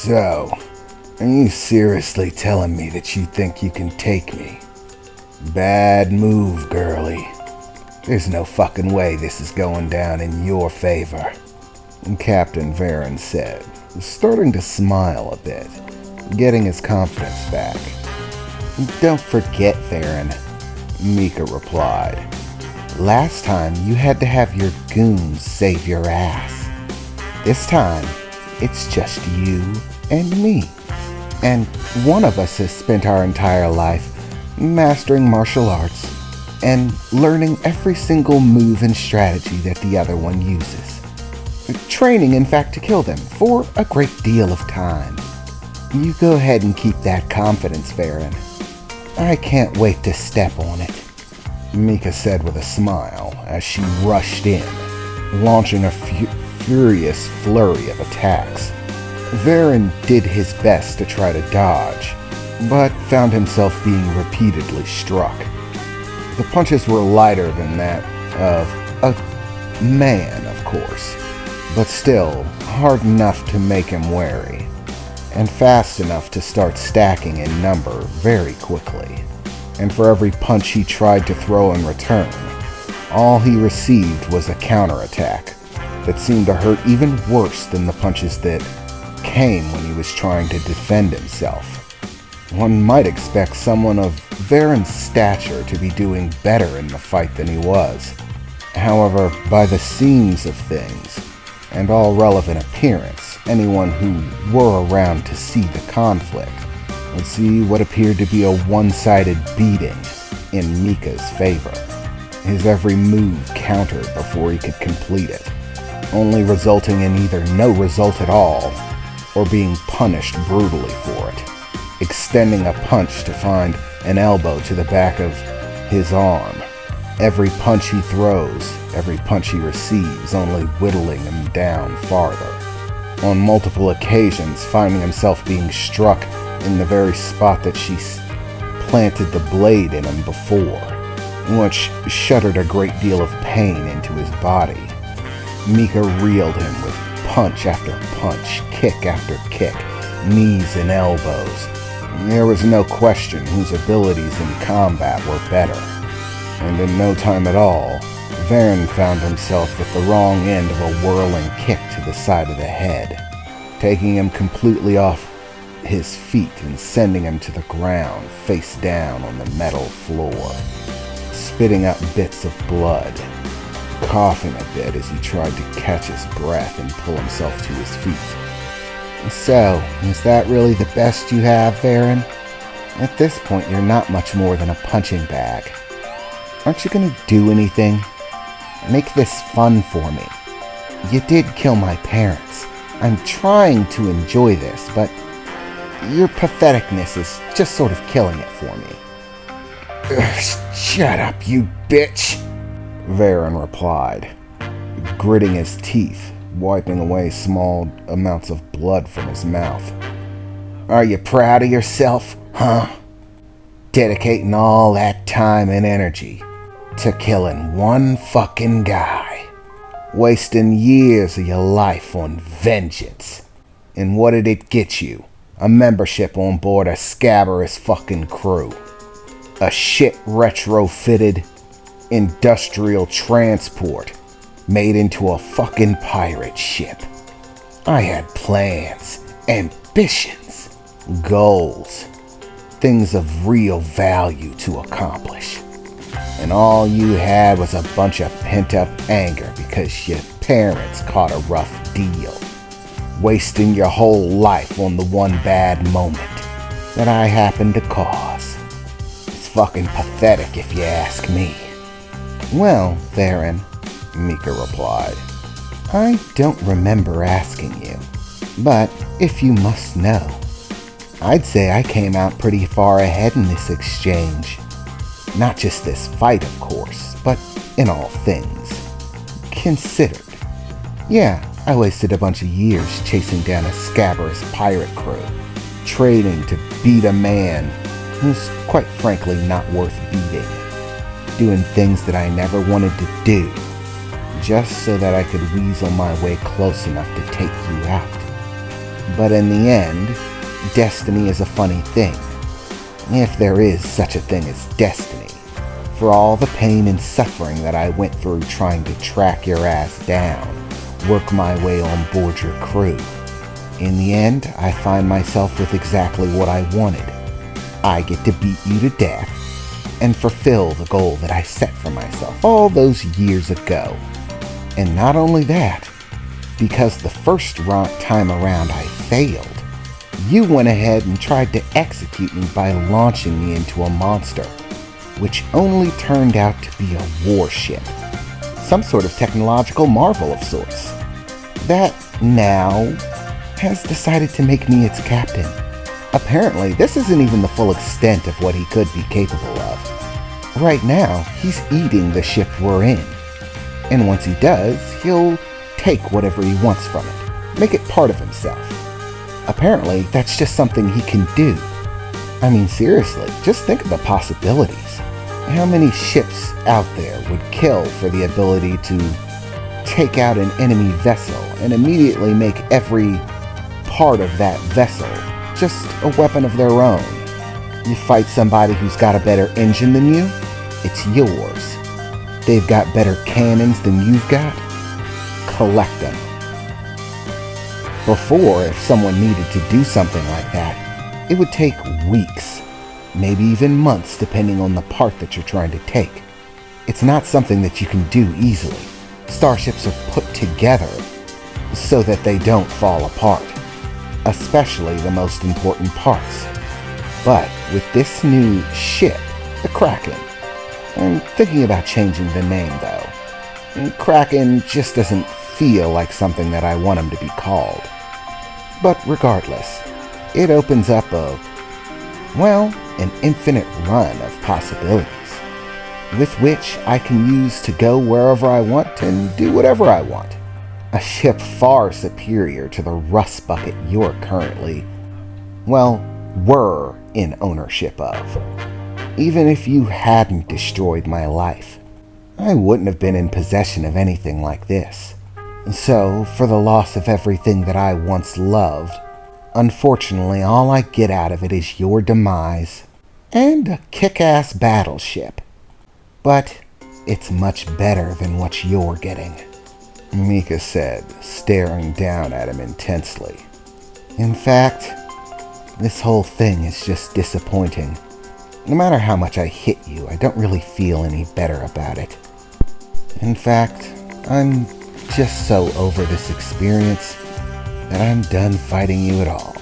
So, are you seriously telling me that you think you can take me? Bad move, girlie. There's no fucking way this is going down in your favor, Captain Varen said, starting to smile a bit, getting his confidence back. Don't forget, Varen, Mika replied. Last time you had to have your goons save your ass. This time, it's just you and me. And one of us has spent our entire life mastering martial arts and learning every single move and strategy that the other one uses. Training, in fact, to kill them for a great deal of time. You go ahead and keep that confidence, Varen. I can't wait to step on it, Mika said with a smile as she rushed in, launching a furious flurry of attacks. Varen did his best to try to dodge, but found himself being repeatedly struck. The punches were lighter than that of a man, of course, but still hard enough to make him wary, and fast enough to start stacking in number very quickly. And for every punch he tried to throw in return, all he received was a counterattack that seemed to hurt even worse than the punches that came when he was trying to defend himself. One might expect someone of Varen's stature to be doing better in the fight than he was. However, by the seams of things, and all relevant appearance, anyone who were around to see the conflict would see what appeared to be a one-sided beating in Mika's favor. His every move countered before he could complete it, only resulting in either no result at all, or being punished brutally for it, extending a punch to find an elbow to the back of his arm. Every punch he throws, every punch he receives, only whittling him down farther. On multiple occasions, finding himself being struck in the very spot that she planted the blade in him before, which shuddered a great deal of pain into his body. Mika reeled him with punch after punch, kick after kick, knees and elbows. There was no question whose abilities in combat were better, and in no time at all, Varen found himself at the wrong end of a whirling kick to the side of the head, taking him completely off his feet and sending him to the ground, face down on the metal floor, spitting out bits of blood, coughing a bit as he tried to catch his breath and pull himself to his feet. So, is that really the best you have, Varen? At this point, you're not much more than a punching bag. Aren't you gonna do anything? Make this fun for me. You did kill my parents. I'm trying to enjoy this, but your patheticness is just sort of killing it for me. Shut up, you bitch, Varen replied, gritting his teeth, wiping away small amounts of blood from his mouth. Are you proud of yourself, huh? Dedicating all that time and energy to killing one fucking guy. Wasting years of your life on vengeance. And what did it get you? A membership on board a scabrous fucking crew. A shit retrofitted industrial transport made into a fucking pirate ship. I had plans, ambitions, goals, things of real value to accomplish. And all you had was a bunch of pent-up anger because your parents caught a rough deal, wasting your whole life on the one bad moment that I happened to cause. It's fucking pathetic if you ask me. Well, Varen, Mika replied, I don't remember asking you, but if you must know, I'd say I came out pretty far ahead in this exchange. Not just this fight, of course, but in all things considered. Yeah, I wasted a bunch of years chasing down a scabrous pirate crew, trading to beat a man who's quite frankly not worth beating, doing things that I never wanted to do, just so that I could weasel my way close enough to take you out. But in the end, destiny is a funny thing. If there is such a thing as destiny. For all the pain and suffering that I went through trying to track your ass down, work my way on board your crew. In the end, I find myself with exactly what I wanted. I get to beat you to death and fulfill the goal that I set for myself all those years ago. And not only that, because the first time around I failed, you went ahead and tried to execute me by launching me into a monster, which only turned out to be a warship, some sort of technological marvel of sorts, that now has decided to make me its captain. Apparently, this isn't even the full extent of what he could be capable of. Right now, he's eating the ship we're in, and once he does, he'll take whatever he wants from it, make it part of himself. Apparently, that's just something he can do. I mean, seriously, just think of the possibilities. How many ships out there would kill for the ability to take out an enemy vessel and immediately make every part of that vessel just a weapon of their own? You fight somebody who's got a better engine than you, it's yours. They've got better cannons than you've got, collect them. Before, if someone needed to do something like that, it would take weeks, maybe even months, depending on the part that you're trying to take. It's not something that you can do easily. Starships are put together so that they don't fall apart, especially the most important parts. But with this new ship, the Kraken, I'm thinking about changing the name though. And Kraken just doesn't feel like something that I want him to be called. But regardless, it opens up an infinite run of possibilities, with which I can use to go wherever I want and do whatever I want. A ship far superior to the rust bucket you're currently, were in ownership of. Even if you hadn't destroyed my life, I wouldn't have been in possession of anything like this. So, for the loss of everything that I once loved, unfortunately all I get out of it is your demise and a kick-ass battleship. But it's much better than what you're getting, Mika said, staring down at him intensely. In fact, this whole thing is just disappointing. No matter how much I hit you, I don't really feel any better about it. In fact, I'm just so over this experience that I'm done fighting you at all.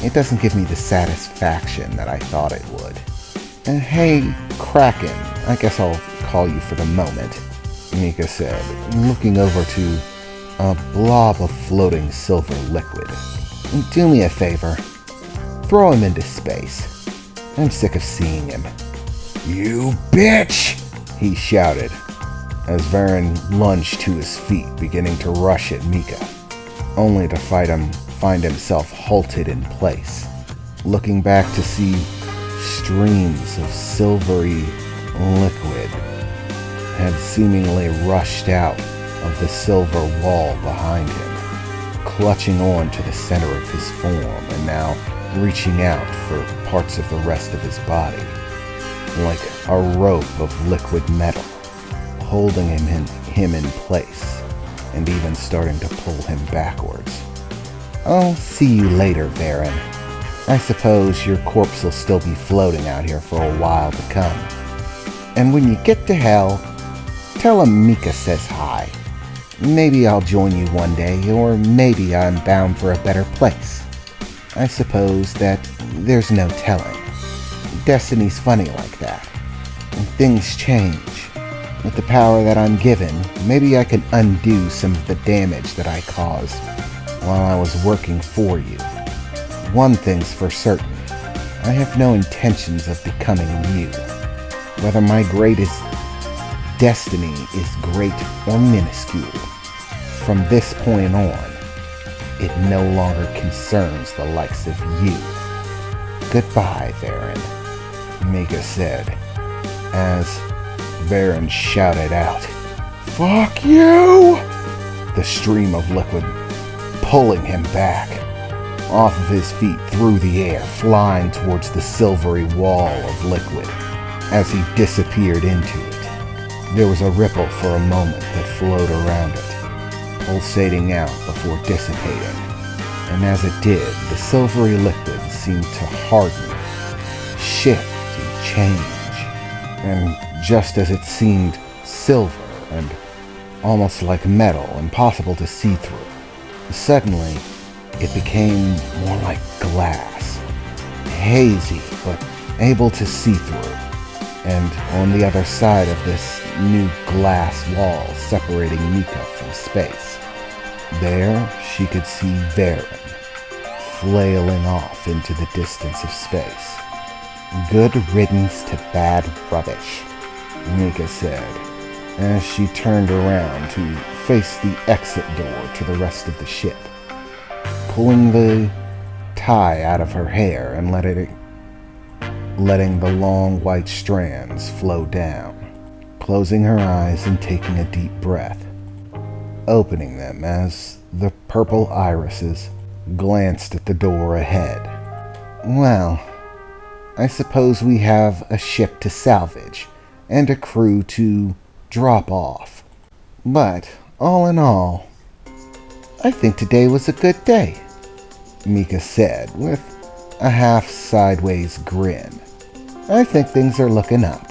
It doesn't give me the satisfaction that I thought it would. And hey, Kraken, I guess I'll call you for the moment, Mika said, looking over to a blob of floating silver liquid. Do me a favor. Throw him into space. I'm sick of seeing him. You bitch! He shouted, as Varen lunged to his feet, beginning to rush at Mika, only to find himself halted in place, looking back to see streams of silvery liquid had seemingly rushed out of the silver wall behind him, clutching on to the center of his form and now reaching out for parts of the rest of his body, like a rope of liquid metal, holding him in place and even starting to pull him backwards. I'll see you later, Varen. I suppose your corpse will still be floating out here for a while to come. And when you get to hell, tell him Mika says hi. Maybe I'll join you one day, or maybe I'm bound for a better place. I suppose that there's no telling. Destiny's funny like that. And things change. With the power that I'm given, maybe I can undo some of the damage that I caused while I was working for you. One thing's for certain. I have no intentions of becoming you. Whether my greatest destiny is great or minuscule, from this point on, it no longer concerns the likes of you. Goodbye, Varen, Mika said, as Varen shouted out, "Fuck you!" The stream of liquid pulling him back, off of his feet through the air, flying towards the silvery wall of liquid. As he disappeared into it, there was a ripple for a moment that flowed around it, pulsating out before dissipating. And as it did, the silvery liquid seemed to harden, shift, and change. And just as it seemed silver and almost like metal, impossible to see through, suddenly it became more like glass, hazy but able to see through. And on the other side of this new glass wall separating Mika from space, there she could see Varen, flailing off into the distance of space. "Good riddance to bad rubbish," Mika said, as she turned around to face the exit door to the rest of the ship, pulling the tie out of her hair and letting the long white strands flow down, closing her eyes and taking a deep breath, opening them as the purple irises glanced at the door ahead. "Well, I suppose we have a ship to salvage and a crew to drop off. But, all in all, I think today was a good day," Mika said with a half-sideways grin. "I think things are looking up."